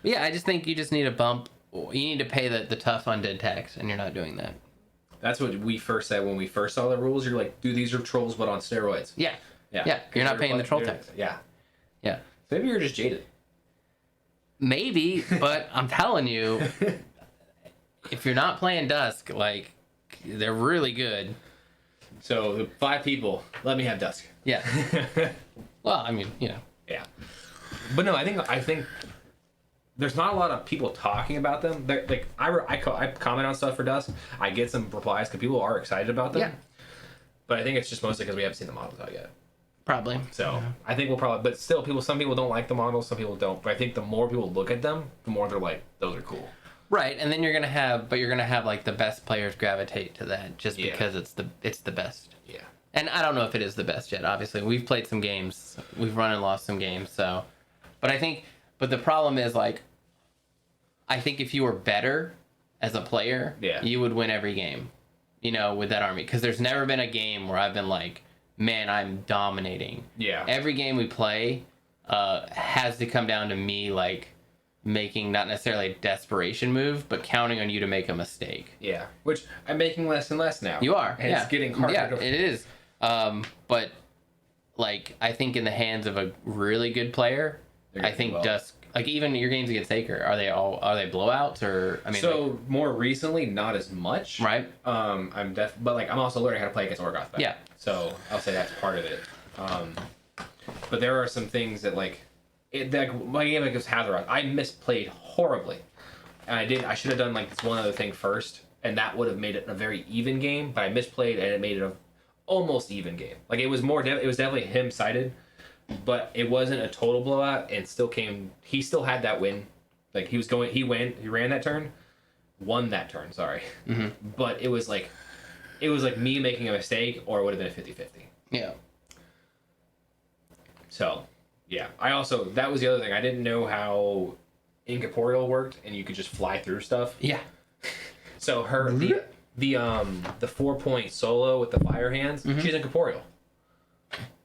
Yeah, I just think you just need a bump. You need to pay the tough undead tax, and you're not doing that. That's what we first said when we first saw the rules. You're like, dude, these are trolls, but on steroids. Yeah. You're not paying the troll tax. Yeah. So maybe you're just jaded. Maybe, but I'm telling you, if you're not playing Dusk, like, they're really good. So the 5 people, let me have Dusk. Yeah. Well, I mean, you know. Yeah. But no, I think there's not a lot of people talking about them. Like I comment on stuff for Dusk. I get some replies because people are excited about them. Yeah. But I think it's just mostly because we haven't seen the models out yet. Probably. So I think we'll probably, but still, some people don't like the models, some people don't. But I think the more people look at them, the more they're like, those are cool. Right, and then you're gonna have like the best players gravitate to that just because it's the best. Yeah. And I don't know if it is the best yet. Obviously, we've played some games, we've run and lost some games. So, but the problem is like, I think if you were better as a player, you would win every game, with that army. Because there's never been a game where I've been like, man, I'm dominating. Yeah. Every game we play has to come down to me like making not necessarily a desperation move, but counting on you to make a mistake. Yeah. Which I'm making less and less now. You are. And it's getting harder. Yeah, it is. But like I think in the hands of a really good player, I think Dusk. Like even your games against Acre, are they blowouts or more recently not as much. Right. But like I'm also learning how to play against Orgoth better. Yeah. So I'll say that's part of it. But there are some things that my game against Hazaroth, I misplayed horribly. And I should have done like this one other thing first, and that would have made it a very even game, but I misplayed and it made it a almost even game. Like it was definitely him sided. But it wasn't a total blowout, and he still had that win. Like he ran that turn, won that turn, sorry. Mm-hmm. But it was like me making a mistake, or it would have been a 50-50. Yeah. So, yeah. That was the other thing. I didn't know how incorporeal worked, and you could just fly through stuff. Yeah. So the 4-point solo with the fire hands, she's incorporeal.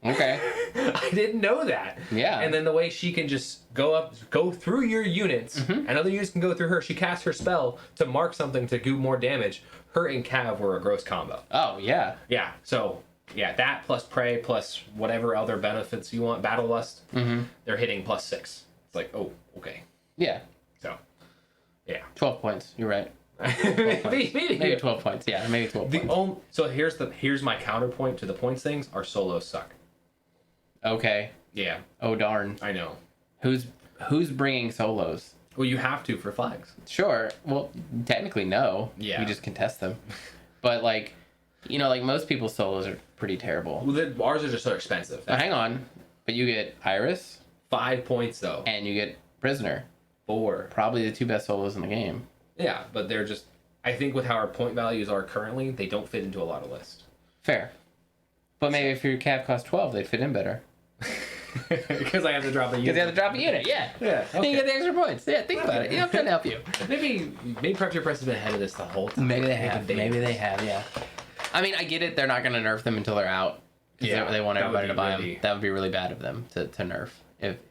Okay. I didn't know that. Yeah. And then the way she can just go through your units, and other units can go through her. She casts her spell to mark something to do more damage. Her and Cav were a gross combo. Oh, yeah. Yeah. So, that plus Prey plus whatever other benefits you want, Battle Lust, they're hitting +6. It's like, oh, okay. Yeah. So, yeah. 12 points. You're right. Maybe 12 points. Yeah, maybe 12 points. So here's my counterpoint to the points things. Our solos suck. Okay. Yeah. Oh darn. I know. Who's bringing solos? Well, you have to for flags. Sure. Well, technically no. Yeah. You just contest them. But like most people's solos are pretty terrible. Well, ours are just so expensive. Oh, hang on. But you get Iris. 5 points though. And you get Prisoner. 4. Probably the 2 best solos in the game. Yeah, but they're just. I think with how our point values are currently, they don't fit into a lot of lists. Fair. But maybe if your Cav cost 12, they'd fit in better. Because I have to drop a unit. Because you have to drop a unit, yeah. Yeah. Okay. You get the extra points. Yeah, think about it. I'm trying to help you. Maybe Prep Press has been ahead of this the whole time. Maybe they have. Yeah. I mean, I get it. They're not going to nerf them until they're out. Yeah, they want everybody to buy really... them. That would be really bad of them to nerf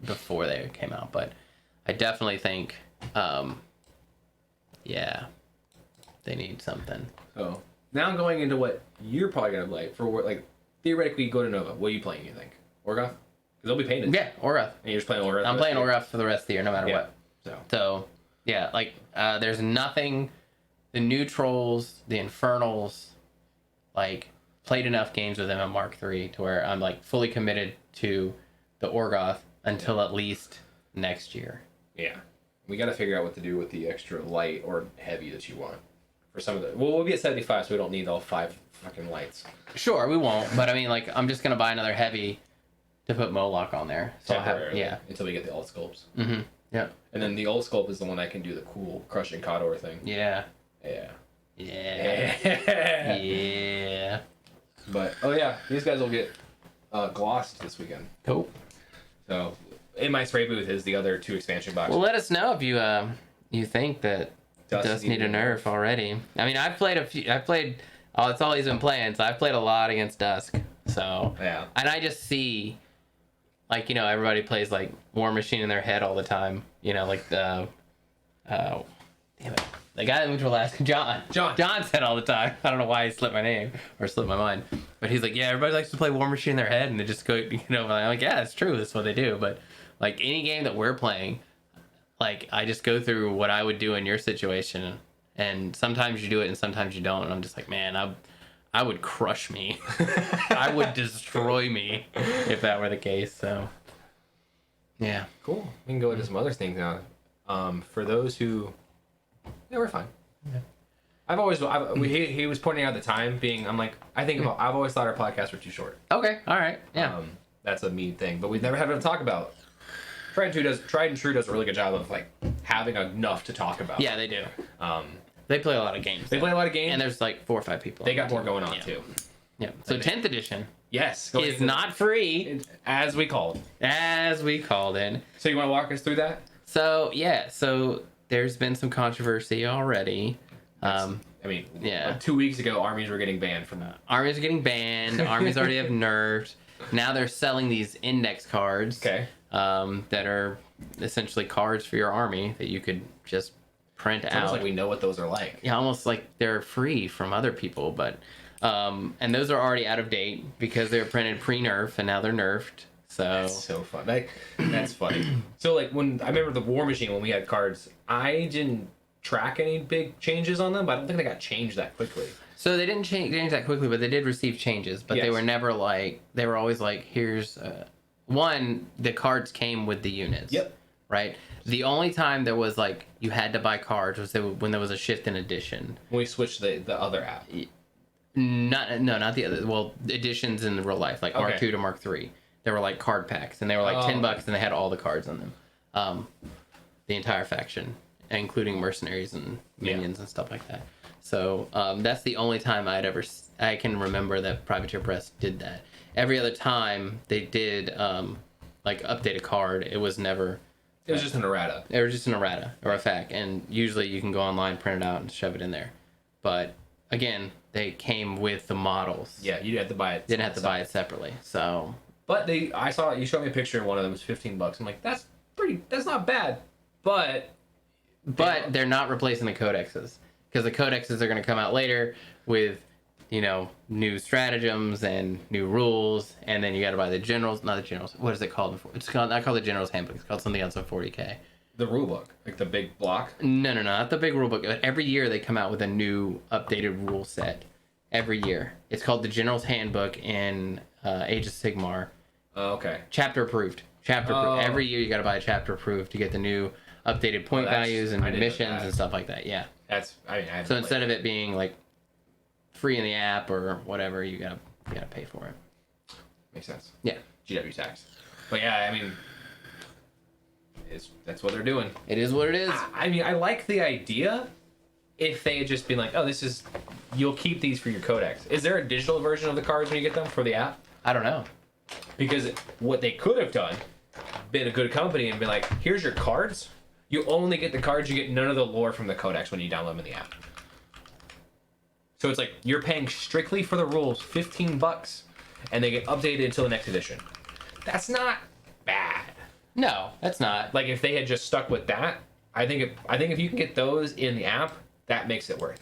before they came out. But I definitely think, yeah, they need something. So now I'm going into what you're probably gonna play for. Like theoretically, go to Nova. What are you playing? You think Orgoth? Because they'll be painted. Yeah, Orgoth. And you're just playing Orgoth. I'm playing Orgoth for the rest of the year, no matter what. So yeah, like there's nothing. The neutrals, the infernals, like played enough games with them at Mark III to where I'm like fully committed to the Orgoth until at least next year. Yeah, we got to figure out what to do with the extra light or heavy that you want for some of the. Well, we'll be at 75, so we don't need all 5 fucking lights. Sure, we won't. But I mean, like, I'm just gonna buy another heavy to put Moloch on there. So until we get the alt sculpts. Mm-hmm. Yeah. And then the alt sculpt is the one that can do the cool crushing Khador thing. Yeah. Yeah. Yeah. Yeah. But these guys will get glossed this weekend. Cool. So in my spray booth is the other 2 expansion boxes. Well, let us know if you think that Dust need a nerf already. I mean, I've played a few. Oh, it's all he's been playing. So I've played a lot against Dusk. So yeah. And I just see, like, you know, everybody plays like War Machine in their head all the time. You know, like the damn it. The guy that moved to Alaska, John said all the time. I don't know why he slipped my name or slipped my mind, but he's like, yeah, everybody likes to play War Machine in their head, and they just go, you know. I'm like, yeah, it's true. That's what they do. But like any game that we're playing, like I just go through what I would do in your situation, and sometimes you do it, and sometimes you don't. And I'm just like, man, I would crush me. I would destroy me if that were the case. So yeah, cool. We can go into some other things now. For those who. Yeah, we're fine. Yeah. He was pointing out the time being. I'm like, I've always thought our podcasts were too short. Okay, all right, yeah. That's a me thing, but we've never had enough to talk about. Tried and True does a really good job of like having enough to talk about. Yeah, they do. They play a lot of games. They play a lot of games, and there's like 4 or 5 people. They got more going on too. Yeah. So 10th edition. Yes. Is not free, as we called. So you want to walk us through that? So yeah. So there's been some controversy already. 2 weeks ago, armies were getting banned from that. Armies are getting banned. Armies already have nerfed. Now they're selling these index cards. Okay. That are essentially cards for your army that you could just print out. Almost like we know what those are like. Yeah, almost like they're free from other people, but and those are already out of date because they were printed pre-nerf and now they're nerfed. So that's so fun. That's funny. So like when I remember the War Machine when we had cards, I didn't track any big changes on them, but I don't think they got changed that quickly. So they didn't change that quickly, but they did receive changes. But they were never like, they were always like, here's one, the cards came with the units. Yep. Right. The only time there was like you had to buy cards was when there was a shift in edition. When we switched the other app. Not the other. Well, editions in the real life, like Mark II to Mark III. There were like card packs, and they were like $10, and they had all the cards on them, the entire faction, including mercenaries and minions and stuff like that. So that's the only time I can remember that Privateer Press did that. Every other time they did like update a card, it was never. It was just an errata. It was just an errata or a FAQ, and usually you can go online, print it out, and shove it in there. But again, they came with the models. Yeah, you had to buy it. Didn't have to buy it separately. So. But I saw you showed me a picture of one of them. It was $15. I'm like, that's not bad. But they're not replacing the codexes because the codexes are going to come out later with, you know, new stratagems and new rules, and then you got to buy the generals. Not the generals. What is it called? It's not called the general's handbook. It's called something else on 40K. The rule book, like the big block. No, not the big rule book. Every year they come out with a new updated rule set. Every year, it's called the general's handbook in Age of Sigmar. Oh, okay. Chapter approved. Every year you got to buy a chapter approved to get the new updated point values and missions and stuff like that. Yeah. So instead of it being like free in the app or whatever, you gotta pay for it. Makes sense. Yeah. GW tax. But yeah, I mean, that's what they're doing. It is what it is. I mean, I like the idea. If they had just been like, oh, you'll keep these for your codex. Is there a digital version of the cards when you get them for the app? I don't know. Because what they could have done, been a good company and been like, here's your cards. You only get the cards. You get none of the lore from the codex when you download them in the app. So it's like you're paying strictly for the rules, $15, and they get updated until the next edition. That's not bad. No, that's not. Like if they had just stuck with that, I think if you can get those in the app, that makes it worth.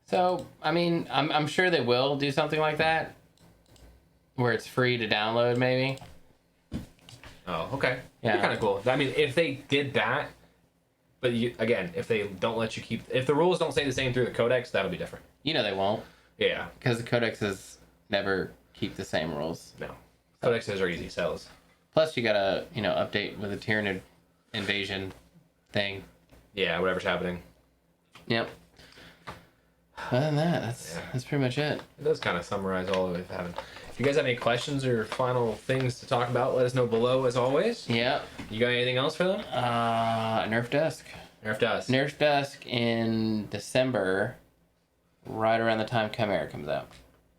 So I mean, I'm sure they will do something like that, where it's free to download, maybe. Oh, okay. Yeah. Kind of cool. I mean, if they did that, but if they don't let you if the rules don't stay the same through the codex, that'll be different. You know they won't. Yeah. Because the codexes never keep the same rules. No. Codexes are easy sells. Plus, you gotta, update with the Tyranid invasion thing. Yeah, whatever's happening. Yep. Other than that, that's pretty much it. It does kind of summarize all of it. If you guys have any questions or final things to talk about, let us know below as always. Yeah. You got anything else for them? Nerf Dusk. Nerf Dusk. Nerf Dusk in December, right around the time Chimera comes out.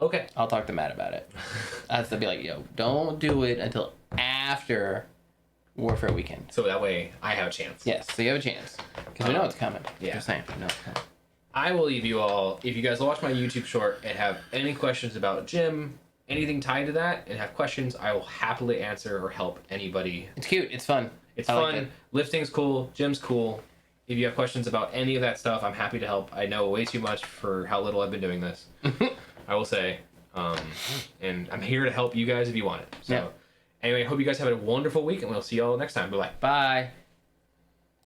Okay. I'll talk to Matt about it. I have to be like, yo, don't do it until after Warfare Weekend. So that way I have a chance. Yes, so you have a chance. Because we know it's coming. Yeah. Just saying, we know it's coming. I will leave you all, if you guys watch my YouTube short and have any questions about Jim, anything tied to that, and have questions, I will happily answer or help anybody. It's cute. It's fun. It's I fun. like it. Lifting's cool. Jim's cool. If you have questions about any of that stuff, I'm happy to help. I know way too much for how little I've been doing this. I will say. And I'm here to help you guys if you want it. So, Yeah. Anyway, I hope you guys have a wonderful week, and we'll see you all next time. Bye-bye. Bye.